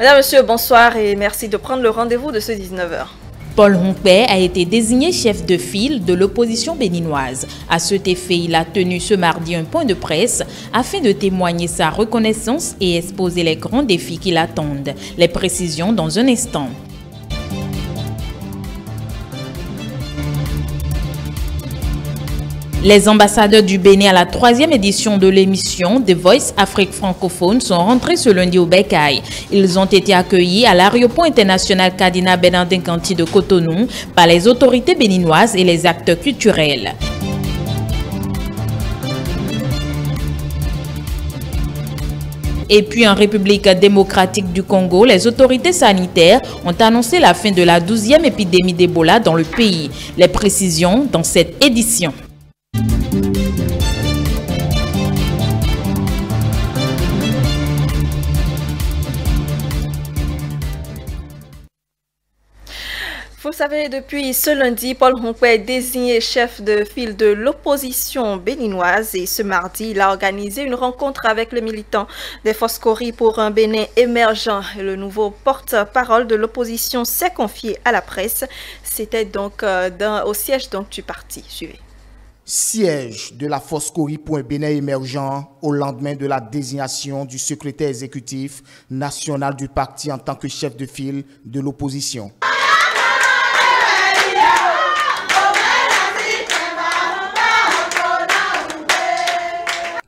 Mesdames, Messieurs, bonsoir et merci de prendre le rendez-vous de ce 19h. Paul Rompé a été désigné chef de file de l'opposition béninoise. À cet effet, il a tenu ce mardi un point de presse afin de témoigner sa reconnaissance et exposer les grands défis qui l'attendent. Les précisions dans un instant. Les ambassadeurs du Bénin à la 3e édition de l'émission The Voice Afrique francophone sont rentrés ce lundi au Bécaye. Ils ont été accueillis à l'aéroport international Cardinal Bernardin Canty de Cotonou par les autorités béninoises et les acteurs culturels. Et puis en République démocratique du Congo, les autorités sanitaires ont annoncé la fin de la 12e épidémie d'Ebola dans le pays. Les précisions dans cette édition. Vous savez, depuis ce lundi, Paul Rompé est désigné chef de file de l'opposition béninoise et ce mardi, il a organisé une rencontre avec le militant des Foscori pour un Bénin émergent. Le nouveau porte-parole de l'opposition s'est confié à la presse. C'était donc au siège du parti. Suivez. Siège de la Foscori pour un Bénin émergent au lendemain de la désignation du secrétaire exécutif national du parti en tant que chef de file de l'opposition.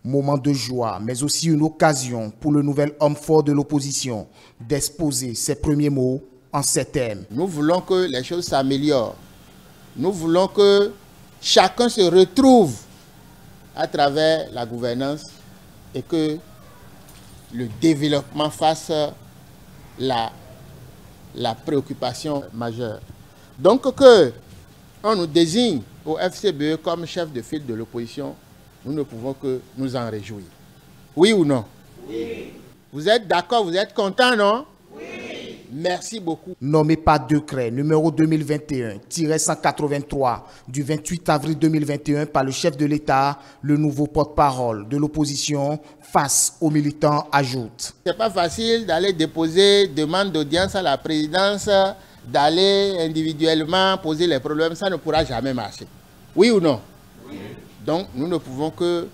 Moment de joie, mais aussi une occasion pour le nouvel homme fort de l'opposition d'exposer ses premiers mots en ces termes. Nous voulons que les choses s'améliorent. Nous voulons que chacun se retrouve à travers la gouvernance et que le développement fasse la préoccupation majeure. Donc que on nous désigne au FCBE comme chef de file de l'opposition, nous ne pouvons que nous en réjouir. Oui ou non? Oui. Vous êtes d'accord, vous êtes content, non? Oui. Merci beaucoup. Nommé par décret numéro 2021-183 du 28 avril 2021 par le chef de l'État, le nouveau porte-parole de l'opposition face aux militants ajoute. Ce n'est pas facile d'aller déposer demande d'audience à la présidence, d'aller individuellement poser les problèmes, ça ne pourra jamais marcher. Oui ou non? Oui. Donc, nous ne pouvons que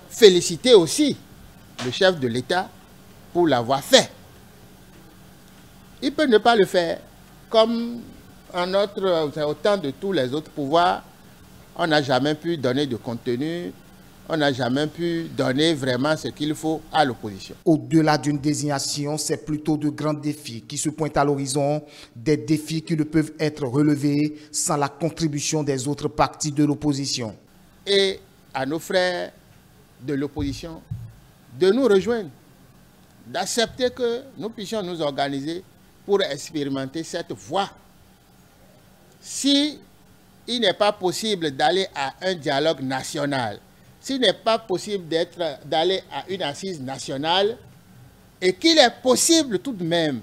féliciter aussi le chef de l'État pour l'avoir fait. Il peut ne pas le faire. Comme au temps de tous les autres pouvoirs, on n'a jamais pu donner de contenu, on n'a jamais pu donner vraiment ce qu'il faut à l'opposition. Au-delà d'une désignation, c'est plutôt de grands défis qui se pointent à l'horizon, des défis qui ne peuvent être relevés sans la contribution des autres partis de l'opposition. Et à nos frères de l'opposition de nous rejoindre, d'accepter que nous puissions nous organiser pour expérimenter cette voie. Si il n'est pas possible d'aller à un dialogue national, s'il n'est pas possible d'aller à une assise nationale, et qu'il est possible tout de même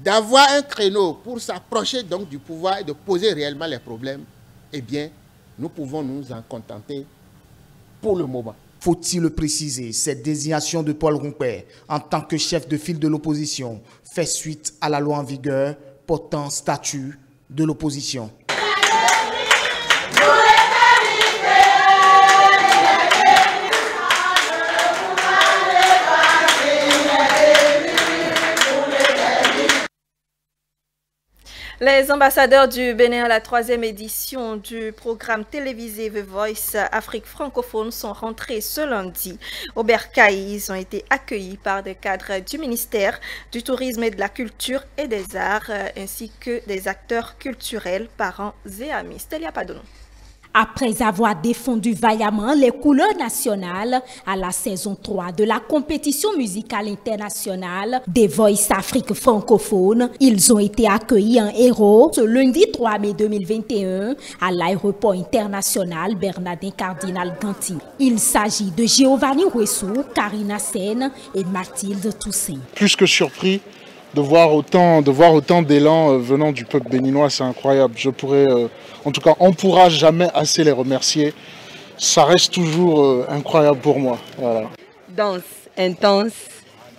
d'avoir un créneau pour s'approcher donc du pouvoir et de poser réellement les problèmes, eh bien, nous pouvons nous en contenter pour le moment. Faut-il le préciser, cette désignation de Paul Rompé en tant que chef de file de l'opposition fait suite à la loi en vigueur portant statut de l'opposition. Les ambassadeurs du Bénin à la 3e édition du programme télévisé The Voice Afrique francophone sont rentrés ce lundi au Bécaye. Ils ont été accueillis par des cadres du ministère du Tourisme et de la Culture et des Arts, ainsi que des acteurs culturels, parents et amis. Stélia Padono. Après avoir défendu vaillamment les couleurs nationales à la saison 3 de la compétition musicale internationale des Voice Afrique francophone, ils ont été accueillis en héros ce lundi 3 mai 2021 à l'aéroport international Bernardin Cardinal Canty. Il s'agit de Giovanni Ouessou, Karina Sen et Mathilde Toussaint. Plus que surpris de voir autant d'élan venant du peuple béninois, c'est incroyable. En tout cas, on ne pourra jamais assez les remercier. Ça reste toujours incroyable pour moi. Voilà. Danse intense,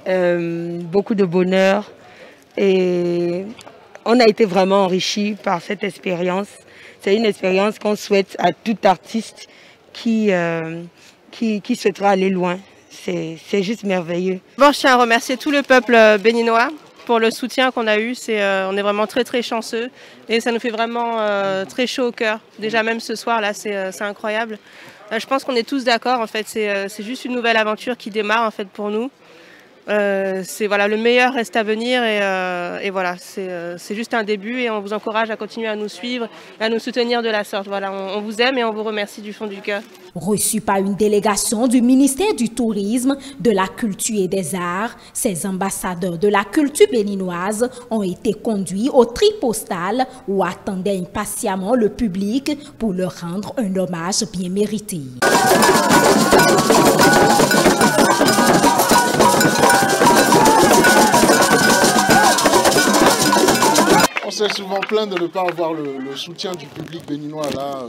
beaucoup de bonheur. Et on a été vraiment enrichis par cette expérience. C'est une expérience qu'on souhaite à tout artiste qui souhaitera aller loin. C'est juste merveilleux. Bon, je tiens à remercier tout le peuple béninois pour le soutien qu'on a eu. On est vraiment très chanceux et ça nous fait vraiment très chaud au cœur. Déjà même ce soir là, c'est incroyable. Je pense qu'on est tous d'accord en fait. C'est juste une nouvelle aventure qui démarre en fait pour nous. Voilà, le meilleur reste à venir et voilà, c'est juste un début et on vous encourage à continuer à nous suivre, à nous soutenir de la sorte. Voilà, on vous aime et on vous remercie du fond du cœur. Reçu par une délégation du ministère du Tourisme, de la Culture et des Arts, ces ambassadeurs de la culture béninoise ont été conduits au tri postal où attendait impatiemment le public pour leur rendre un hommage bien mérité. On s'est souvent plaint de ne pas avoir le soutien du public béninois. Là,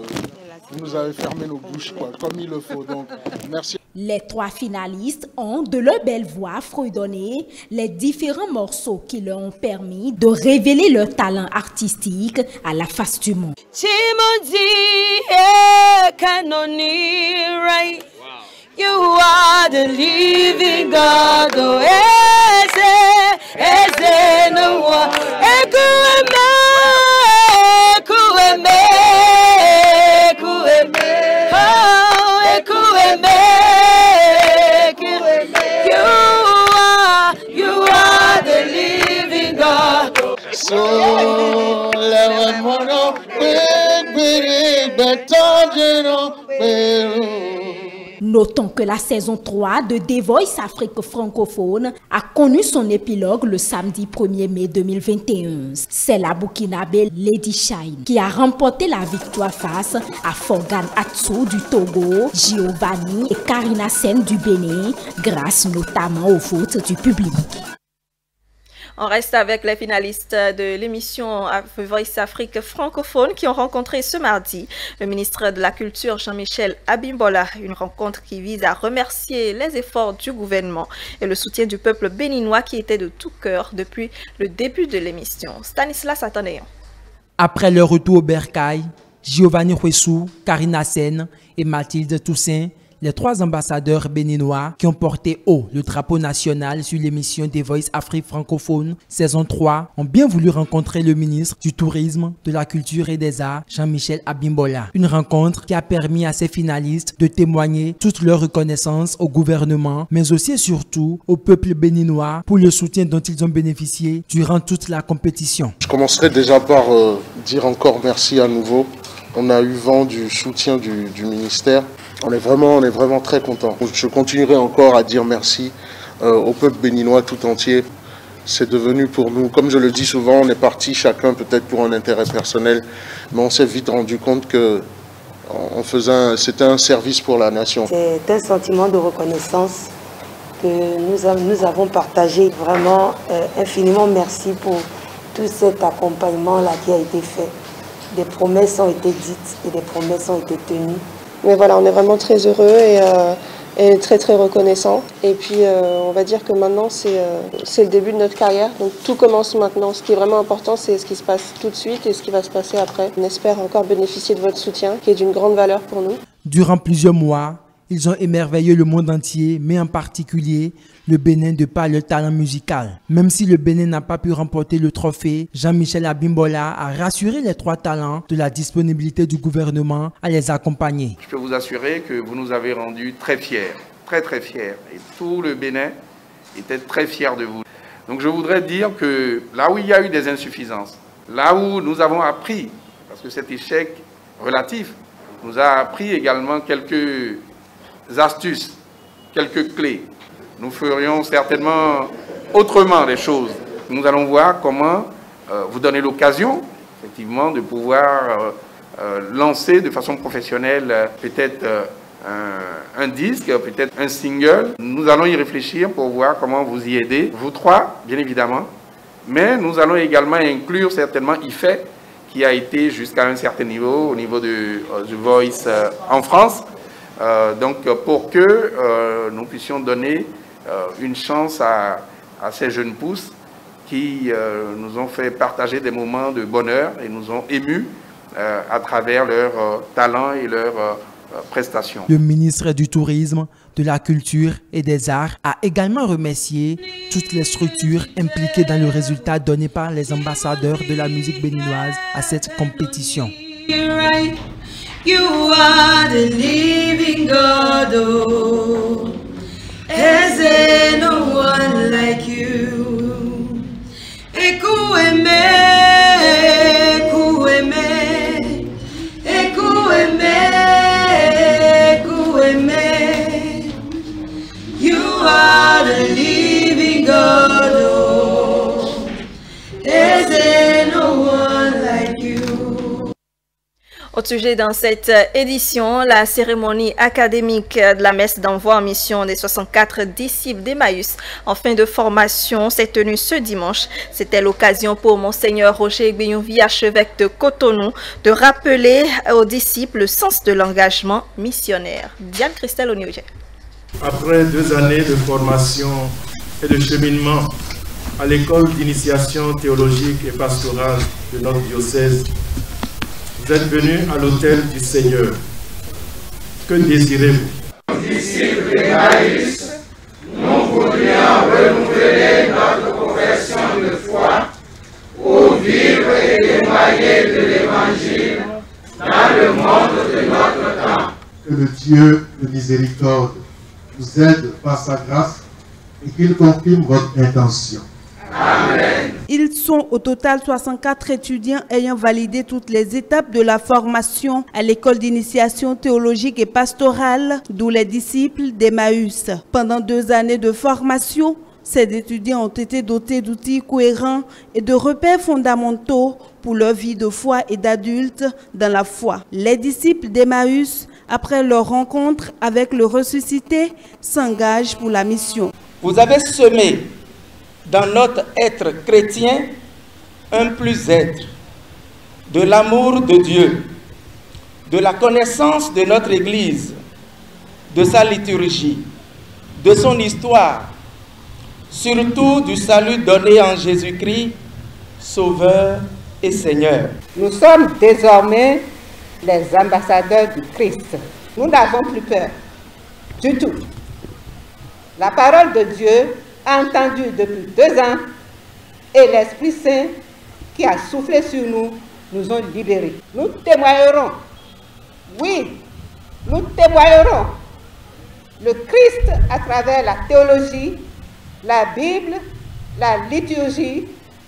vous nous avez fermé nos bouches, quoi, comme il le faut. Donc, merci. Les 3 finalistes ont, de leur belle voix, fredonné les différents morceaux qui leur ont permis de révéler leur talent artistique à la face du monde. You are the living God, oh, no one. You are the living God. So, Notons que la saison 3 de The Voice Afrique francophone a connu son épilogue le samedi 1er mai 2021. C'est la Burkinabé Lady Shine qui a remporté la victoire face à Forgan Atsu du Togo, Giovanni et Karina Sen du Bénin, grâce notamment au vote du public. On reste avec les finalistes de l'émission Voice Afrique francophone qui ont rencontré ce mardi le ministre de la Culture Jean-Michel Abimbola. Une rencontre qui vise à remercier les efforts du gouvernement et le soutien du peuple béninois qui était de tout cœur depuis le début de l'émission. Stanislas Atandeon. Après leur retour au Bercail, Giovanni Huessou, Karina Sen et Mathilde Toussaint, les 3 ambassadeurs béninois qui ont porté haut le drapeau national sur l'émission des Voice Afrique francophone saison 3 ont bien voulu rencontrer le ministre du Tourisme, de la Culture et des Arts, Jean-Michel Abimbola. Une rencontre qui a permis à ces finalistes de témoigner toute leur reconnaissance au gouvernement, mais aussi et surtout au peuple béninois pour le soutien dont ils ont bénéficié durant toute la compétition. Je commencerai déjà par dire encore merci à nouveau. On a eu vent du soutien du ministère. On est vraiment très contents. Je continuerai encore à dire merci au peuple béninois tout entier. C'est devenu pour nous, comme je le dis souvent, on est parti chacun peut-être pour un intérêt personnel, mais on s'est vite rendu compte que c'était un service pour la nation. C'est un sentiment de reconnaissance que nous avons partagé. Vraiment, infiniment merci pour tout cet accompagnement-là qui a été fait. Des promesses ont été dites et des promesses ont été tenues. Mais voilà, on est vraiment très heureux et très reconnaissant. Et puis on va dire que maintenant c'est le début de notre carrière, donc tout commence maintenant. Ce qui est vraiment important, c'est ce qui se passe tout de suite et ce qui va se passer après. On espère encore bénéficier de votre soutien qui est d'une grande valeur pour nous. Durant plusieurs mois, ils ont émerveillé le monde entier, mais en particulier le Bénin de par leur talent musical. Même si le Bénin n'a pas pu remporter le trophée, Jean-Michel Abimbola a rassuré les 3 talents de la disponibilité du gouvernement à les accompagner. Je peux vous assurer que vous nous avez rendus très fiers, très fiers. Et tout le Bénin était très fier de vous. Donc je voudrais dire que là où il y a eu des insuffisances, là où nous avons appris, parce que cet échec relatif nous a appris également quelques astuces, quelques clés. Nous ferions certainement autrement les choses. Nous allons voir comment vous donner l'occasion, effectivement, de pouvoir lancer de façon professionnelle peut-être un disque, peut-être un single. Nous allons y réfléchir pour voir comment vous y aider, vous 3, bien évidemment. Mais nous allons également inclure certainement IFE, qui a été jusqu'à un certain niveau, au niveau de The Voice en France. Donc pour que nous puissions donner une chance à ces jeunes pousses qui nous ont fait partager des moments de bonheur et nous ont émus à travers leur talent et leurs prestations. Le ministre du Tourisme, de la Culture et des Arts a également remercié toutes les structures impliquées dans le résultat donné par les ambassadeurs de la musique béninoise à cette compétition. You are the living God, oh. Is there no one like you? Ekueme, ekueme, ekueme, ekueme. You are the living God, oh. Is there no one like you? Au sujet dans cette édition, la cérémonie académique de la messe d'envoi en mission des 64 disciples d'Emmaüs en fin de formation s'est tenue ce dimanche. C'était l'occasion pour Monseigneur Roger Gbeyouvi, archevêque de Cotonou, de rappeler aux disciples le sens de l'engagement missionnaire. Diane Christelle Onioje. Après 2 années de formation et de cheminement à l'école d'initiation théologique et pastorale de notre diocèse, vous êtes venus à l'autel du Seigneur. Que désirez-vous? Disciples d'Emmaüs, nous voudrions renouveler notre profession de foi pour vivre et témoigner de l'Évangile dans le monde de notre temps. Que le Dieu de miséricorde vous aide par sa grâce et qu'il confirme votre intention. Amen. Ils sont au total 64 étudiants ayant validé toutes les étapes de la formation à l'école d'initiation théologique et pastorale, d'où les disciples d'Emmaüs. Pendant 2 années de formation, ces étudiants ont été dotés d'outils cohérents et de repères fondamentaux pour leur vie de foi et d'adulte dans la foi. Les disciples d'Emmaüs, après leur rencontre avec le ressuscité, s'engagent pour la mission. Vous avez semé dans notre être chrétien un plus-être, de l'amour de Dieu, de la connaissance de notre Église, de sa liturgie, de son histoire, surtout du salut donné en Jésus-Christ, Sauveur et Seigneur. Nous sommes désormais les ambassadeurs du Christ. Nous n'avons plus peur du tout. La parole de Dieu entendu depuis 2 ans, et l'Esprit Saint qui a soufflé sur nous, nous ont libérés. Nous témoignerons, oui, nous témoignerons le Christ à travers la théologie, la Bible, la liturgie,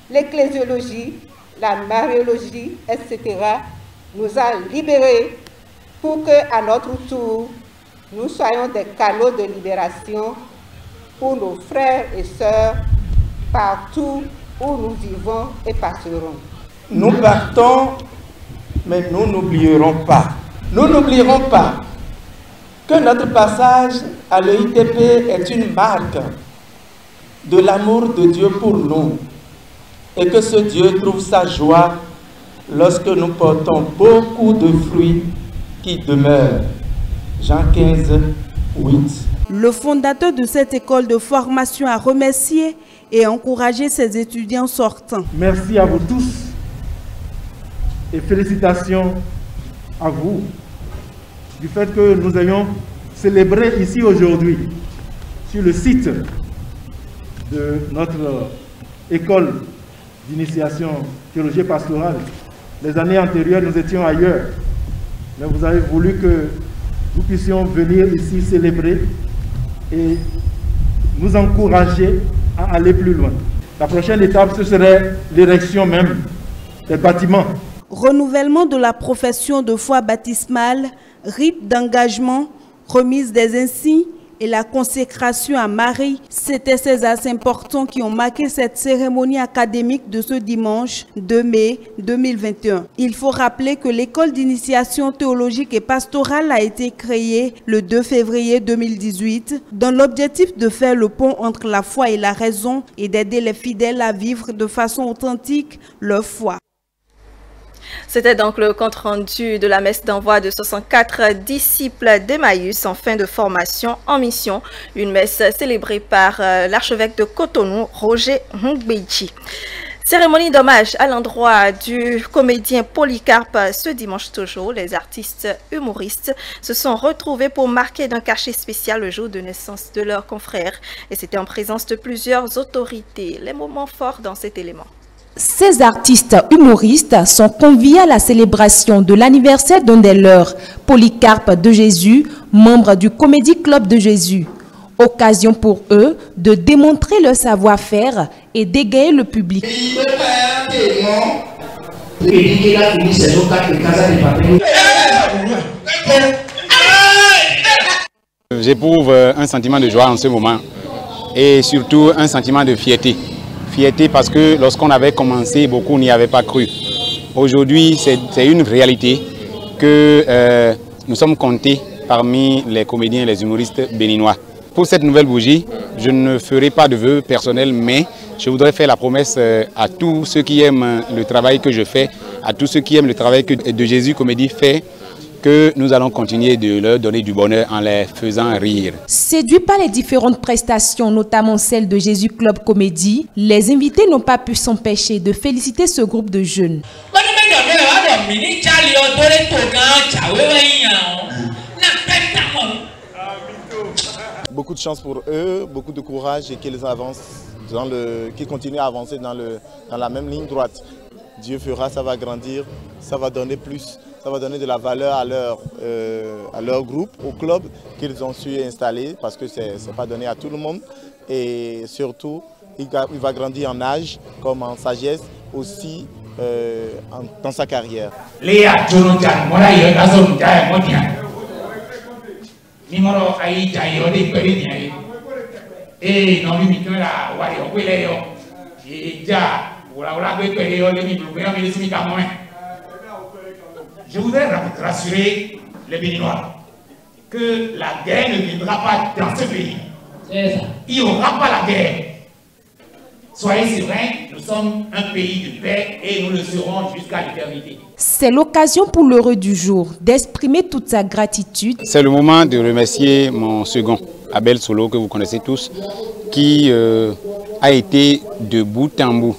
l'ecclésiologie, la mariologie, etc. nous a libérés pour qu'à notre tour, nous soyons des canaux de libération pour nos frères et sœurs partout où nous vivons et passerons. Nous partons, mais nous n'oublierons pas. Nous n'oublierons pas que notre passage à l'EITP est une marque de l'amour de Dieu pour nous et que ce Dieu trouve sa joie lorsque nous portons beaucoup de fruits qui demeurent. Jean 15, 8. Le fondateur de cette école de formation a remercié et encouragé ses étudiants sortants. Merci à vous tous et félicitations à vous du fait que nous ayons célébré ici aujourd'hui, sur le site de notre école d'initiation théologie pastorale. Les années antérieures, nous étions ailleurs, mais vous avez voulu que nous puissions venir ici célébrer et nous encourager à aller plus loin. La prochaine étape, ce serait l'érection même des bâtiments. Renouvellement de la profession de foi baptismale, rite d'engagement, remise des insignes et la consécration à Marie, c'était ces axes importants qui ont marqué cette cérémonie académique de ce dimanche 2 mai 2021. Il faut rappeler que l'école d'initiation théologique et pastorale a été créée le 2 février 2018 dans l'objectif de faire le pont entre la foi et la raison et d'aider les fidèles à vivre de façon authentique leur foi. C'était donc le compte-rendu de la messe d'envoi de 64 disciples d'Emmaüs en fin de formation en mission. Une messe célébrée par l'archevêque de Cotonou, Roger Ngbeji. Cérémonie d'hommage à l'endroit du comédien Polycarpe ce dimanche toujours. Les artistes humoristes se sont retrouvés pour marquer d'un cachet spécial le jour de naissance de leurs confrères. Et c'était en présence de plusieurs autorités. Les moments forts dans cet élément. Ces artistes humoristes sont conviés à la célébration de l'anniversaire d'un des leurs, Polycarpe de Jésus, membre du Comédie Club de Jésus. Occasion pour eux de démontrer leur savoir-faire et d'égayer le public. J'éprouve un sentiment de joie en ce moment et surtout un sentiment de fierté. Fierté parce que lorsqu'on avait commencé, beaucoup n'y avaient pas cru. Aujourd'hui, c'est une réalité que nous sommes comptés parmi les comédiens et les humoristes béninois. Pour cette nouvelle bougie, je ne ferai pas de vœux personnels, mais je voudrais faire la promesse à tous ceux qui aiment le travail que je fais, à tous ceux qui aiment le travail que de Jésus Comédie fait, que nous allons continuer de leur donner du bonheur en les faisant rire. Séduits par les différentes prestations, notamment celle de Jésus Club Comédie, les invités n'ont pas pu s'empêcher de féliciter ce groupe de jeunes. Beaucoup de chance pour eux, beaucoup de courage et qu'ils avancent, qu'ils continuent à avancer dans la même ligne droite. Dieu fera, ça va grandir, ça va donner plus, ça va donner de la valeur à leur groupe, au club qu'ils ont su installer parce que ce n'est pas donné à tout le monde. Et surtout, il va grandir en âge comme en sagesse aussi dans sa carrière. Nimoro ai jairo de perini e non mi la wario queleo e già ora que queleo de mi problema me les mi camoin. Je voudrais rassurer les Béninois que la guerre ne viendra pas dans ce pays. Il n'y aura pas la guerre. Soyez sereins, nous sommes un pays de paix et nous le serons jusqu'à l'éternité. C'est l'occasion pour l'heureux du jour d'exprimer toute sa gratitude. C'est le moment de remercier mon second, Abel Solo, que vous connaissez tous, qui a été de bout en bout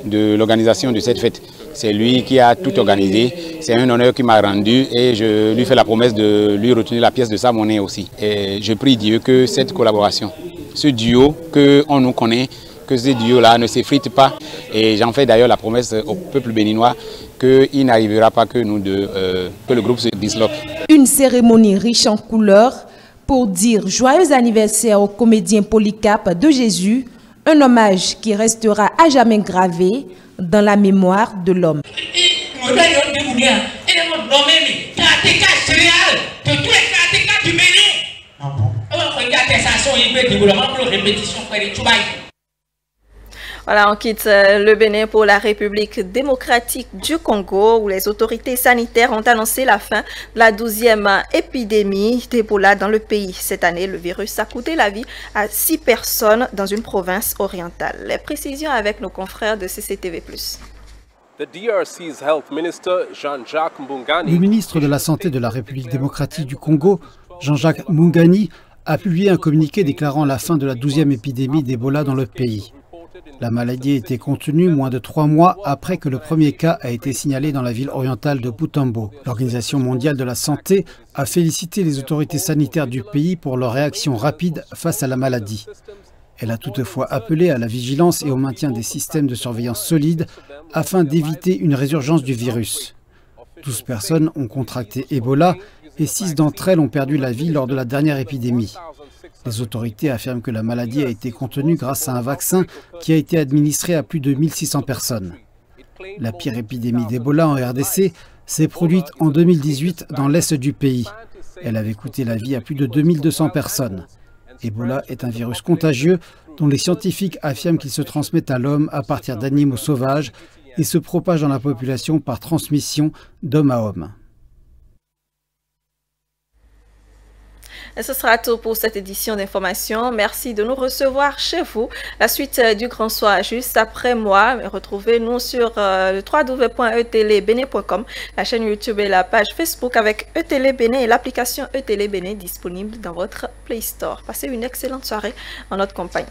de l'organisation de cette fête. C'est lui qui a tout organisé. C'est un honneur qu'il m'a rendu et je lui fais la promesse de lui retenir la pièce de sa monnaie aussi. Et je prie Dieu que cette collaboration, ce duo qu'on nous connaît, que ce duo-là ne s'effrite pas. Et j'en fais d'ailleurs la promesse au peuple béninois qu'il n'arrivera pas que nous deux, que le groupe se disloque. Une cérémonie riche en couleurs pour dire joyeux anniversaire au comédien Polycarpe de Jésus, un hommage qui restera à jamais gravé dans la mémoire de l'homme. Voilà, on quitte le Bénin pour la République démocratique du Congo où les autorités sanitaires ont annoncé la fin de la 12e épidémie d'Ebola dans le pays. Cette année, le virus a coûté la vie à 6 personnes dans une province orientale. Les précisions avec nos confrères de CCTV+. Le ministre de la Santé de la République démocratique du Congo, Jean-Jacques Mungani, a publié un communiqué déclarant la fin de la 12e épidémie d'Ebola dans le pays. La maladie a été contenue moins de 3 mois après que le premier cas a été signalé dans la ville orientale de Butembo. L'Organisation mondiale de la santé a félicité les autorités sanitaires du pays pour leur réaction rapide face à la maladie. Elle a toutefois appelé à la vigilance et au maintien des systèmes de surveillance solides afin d'éviter une résurgence du virus. 12 personnes ont contracté Ebola et 6 d'entre elles ont perdu la vie lors de la dernière épidémie. Les autorités affirment que la maladie a été contenue grâce à un vaccin qui a été administré à plus de 1600 personnes. La pire épidémie d'Ebola en RDC s'est produite en 2018 dans l'est du pays. Elle avait coûté la vie à plus de 2200 personnes. Ebola est un virus contagieux dont les scientifiques affirment qu'il se transmet à l'homme à partir d'animaux sauvages et se propage dans la population par transmission d'homme à homme. Et ce sera tout pour cette édition d'information. Merci de nous recevoir chez vous. La suite du Grand Soir juste après moi. Retrouvez-nous sur le www.etelebene.com, la chaîne YouTube et la page Facebook avec ETélé Bénin et l'application ETélé Bénin disponible dans votre Play Store. Passez une excellente soirée en notre compagnie.